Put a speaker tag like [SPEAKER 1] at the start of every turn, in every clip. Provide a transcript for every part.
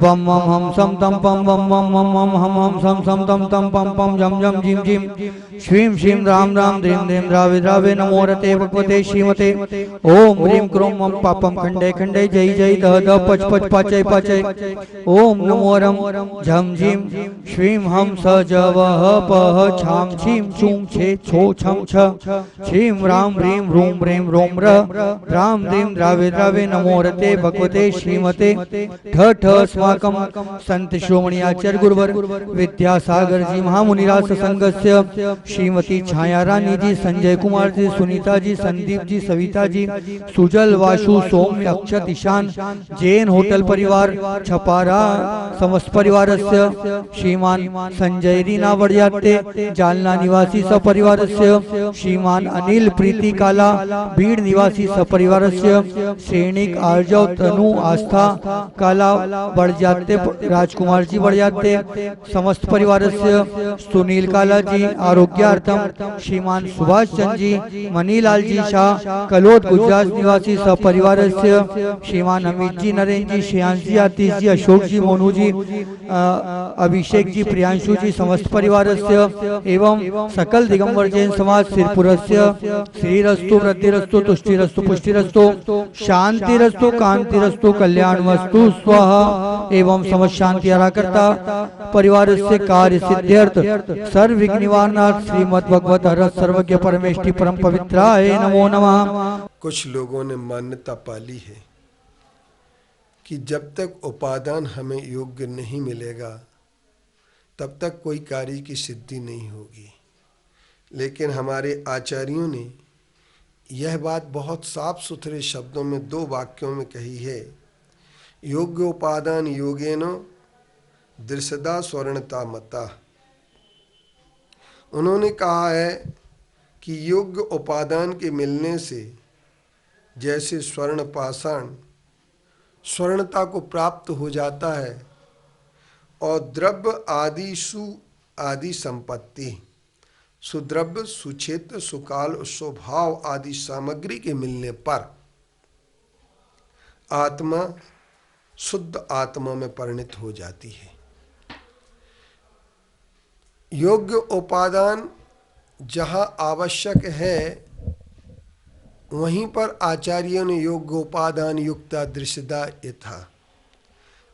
[SPEAKER 1] बम मम हम सम तम पम बम मम मम मम हम हम सम सम तम तम पम पम जम जम जिम जिम श्रीम श्रीम राम राम ध्रीम ध्रीम द्रावे द्रावे नमो रते भगवते श्रीमते ओम ह्रीम क्रोम मम पापम खंडे खंडे जय जय द द पच पच पाचय पाचय ओम नमो रम झम झिम श्रीम हम स ज वह पह छाम छीम छूम छे छो छम छ श्रीम राम ह्रीम रूम ह्रीम रोम र राम ह्रीम द्रावे द्रावे नमो रते भगवते श्रीमते ठ ठ अस्माकं संत श्रोमणी आचार्य गुरुवर विद्यासागर जी महामुनिराज संघस्य श्रीमती छाया रानी जी, संजय कुमार जी, सुनीता जी, संदीप जी, सविता जी, सुजल, वाशु, सौम्य, अक्षत, ईशान, जैन होटल परिवार छपारा समस्त परिवारस्य श्रीमान संजय रीना वड़ियाते जालना निवासी सपरिवारस्य श्रीमान अनिल प्रीति काला बीड़ निवासी सपरिवारस्य श्रेणिक आर्जव तनु आस्था काला बढ़ राजकुमार जी बढ़ जाते समस्त परिवार से सुनील काला जी आरोग्यार्थम श्रीमान सुभाष चंद जी मनीलाल जी शाह कलोद गुजरात निवासी सपरिवार से श्रीमान अमित जी नरेंद्र जी श्रेयांश जी आतिश जी अशोक जी मोनू जी अभिषेक जी प्रियांशु जी समस्त परिवार से एवं सकल दिगंबर जैन समाज सिरपुर से श्रीरस्तु वृद्धिरस्तु तुष्टिरस्तु पुष्टिरस्तु शांतिरस्तु कांतिरस्तु कल्याण वस्तु स्वाहा एवं समस्त शांति आराकर्ता परिवार से कार्य सिद्ध्यर्थ सर्व विघ्न निवारणार्थ श्रीमद् भगवत हरत सर्वज्ञ परमेष्टि परम पवित्राय नमो नमः।
[SPEAKER 2] कुछ लोगों ने मान्यता पाली है कि जब तक उपादान हमें योग्य नहीं मिलेगा तब तक कोई कार्य की सिद्धि नहीं होगी, लेकिन हमारे आचार्यों ने यह बात बहुत साफ सुथरे शब्दों में 2 वाक्यों में कही है। योग्य उपादान योगेनो दृशदा स्वर्णता मता। उन्होंने कहा है कि योग्य उपादान के मिलने से जैसे स्वर्ण पाषाण स्वर्णता को प्राप्त हो जाता है और द्रव्य आदि आदि संपत्ति सुद्रव्य सुक्षेत्र सुकाल स्वभाव आदि सामग्री के मिलने पर आत्मा शुद्ध आत्मा में परिणत हो जाती है। योग्य उपादान जहाँ आवश्यक है वहीं पर आचार्यों ने योग्य उपादान युक्ता दृश्यता यथा।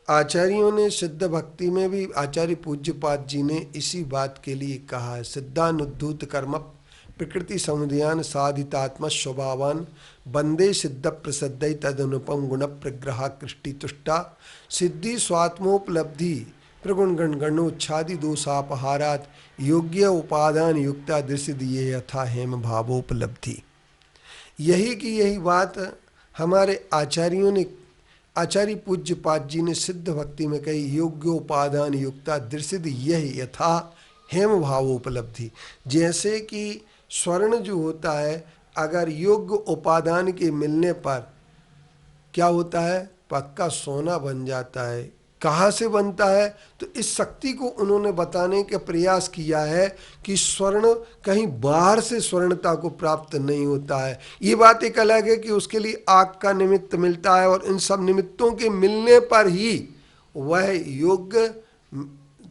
[SPEAKER 2] आचार्यों ने सिद्ध भक्ति में भी आचार्य पूज्यपाद जी ने इसी बात के लिए कहा है, सिद्धानुद्धूत कर्म प्रकृति समुदयान साधितात्म स्वभावान वंदे सिद्ध प्रसिद्ध तदनुपम गुण प्रग्रह कृष्टि तुष्टा सिद्धि स्वात्मोपलब्धि प्रगुण गण गणोच्छादि दोषापहारात योग्य उपादान युक्ता दृश्य दिए यथा हेम भावोपलब्धि। यही बात हमारे आचार्यों ने आचार्य पूज्यपाद जी ने सिद्ध भक्ति में कही, योग्य उपादान युक्ता दृश्य यही यथा हेम भावोपलब्धि। जैसे कि स्वर्ण जो होता है अगर योग्य उपादान के मिलने पर क्या होता है, पक्का सोना बन जाता है। कहाँ से बनता है, तो इस शक्ति को उन्होंने बताने का प्रयास किया है कि स्वर्ण कहीं बाहर से स्वर्णता को प्राप्त नहीं होता है। ये बात एक अलग है कि उसके लिए आग का निमित्त मिलता है और इन सब निमित्तों के मिलने पर ही वह योग्य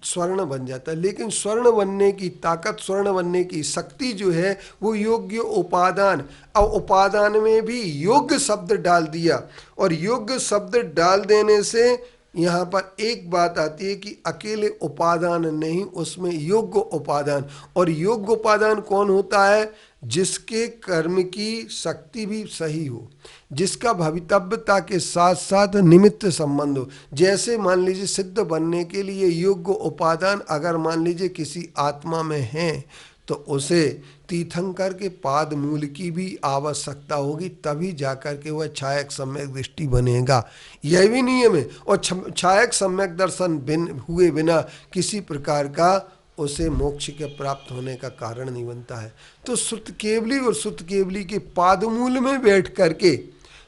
[SPEAKER 2] स्वर्ण बन जाता है। लेकिन स्वर्ण बनने की ताकत, स्वर्ण बनने की शक्ति जो है वो योग्य उपादान, अब उपादान में भी योग्य शब्द डाल दिया और योग्य शब्द डाल देने से यहाँ पर एक बात आती है कि अकेले उपादान नहीं, उसमें योग्य उपादान। और योग्य उपादान कौन होता है, जिसके कर्म की शक्ति भी सही हो, जिसका भवितव्यता के साथ साथ निमित्त संबंध हो। जैसे मान लीजिए सिद्ध बनने के लिए योग्य उपादान अगर मान लीजिए किसी आत्मा में है तो उसे तीर्थंकर के पाद मूल की भी आवश्यकता होगी, तभी जाकर के वह छायक सम्यक दृष्टि बनेगा। यह भी नियम है। और छायक सम्यक दर्शन हुए बिना किसी प्रकार का उसे मोक्ष के प्राप्त होने का कारण नहीं बनता है। तो सुत केवली और सुत केवली के पादमूल में बैठ करके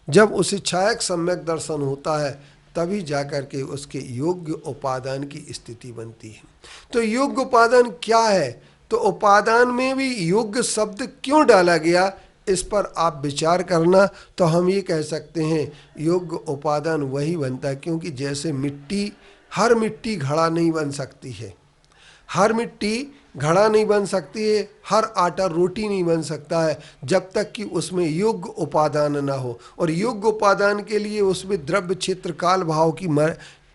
[SPEAKER 2] जब उसे छायक सम्यक दर्शन होता है तभी जाकर के उसके योग्य उपादान की स्थिति बनती है। तो योग्य उपादान क्या है, तो उपादान में भी योग्य शब्द क्यों डाला गया, इस पर आप विचार करना। तो हम ये कह सकते हैं योग्य उपादान वही बनता है, क्योंकि जैसे मिट्टी हर मिट्टी घड़ा नहीं बन सकती है, हर मिट्टी घड़ा नहीं बन सकती है, हर आटा रोटी नहीं बन सकता है जब तक कि उसमें योग्य उपादान ना हो। और योग्य उपादान के लिए उसमें द्रव्य क्षेत्र काल भाव की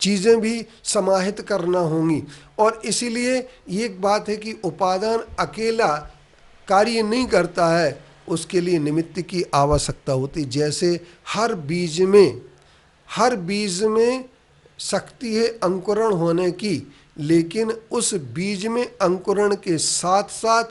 [SPEAKER 2] चीज़ें भी समाहित करना होंगी। और इसीलिए ये एक बात है कि उपादान अकेला कार्य नहीं करता है, उसके लिए निमित्त की आवश्यकता होती। जैसे हर बीज में शक्ति है अंकुरण होने की, लेकिन उस बीज में अंकुरण के साथ साथ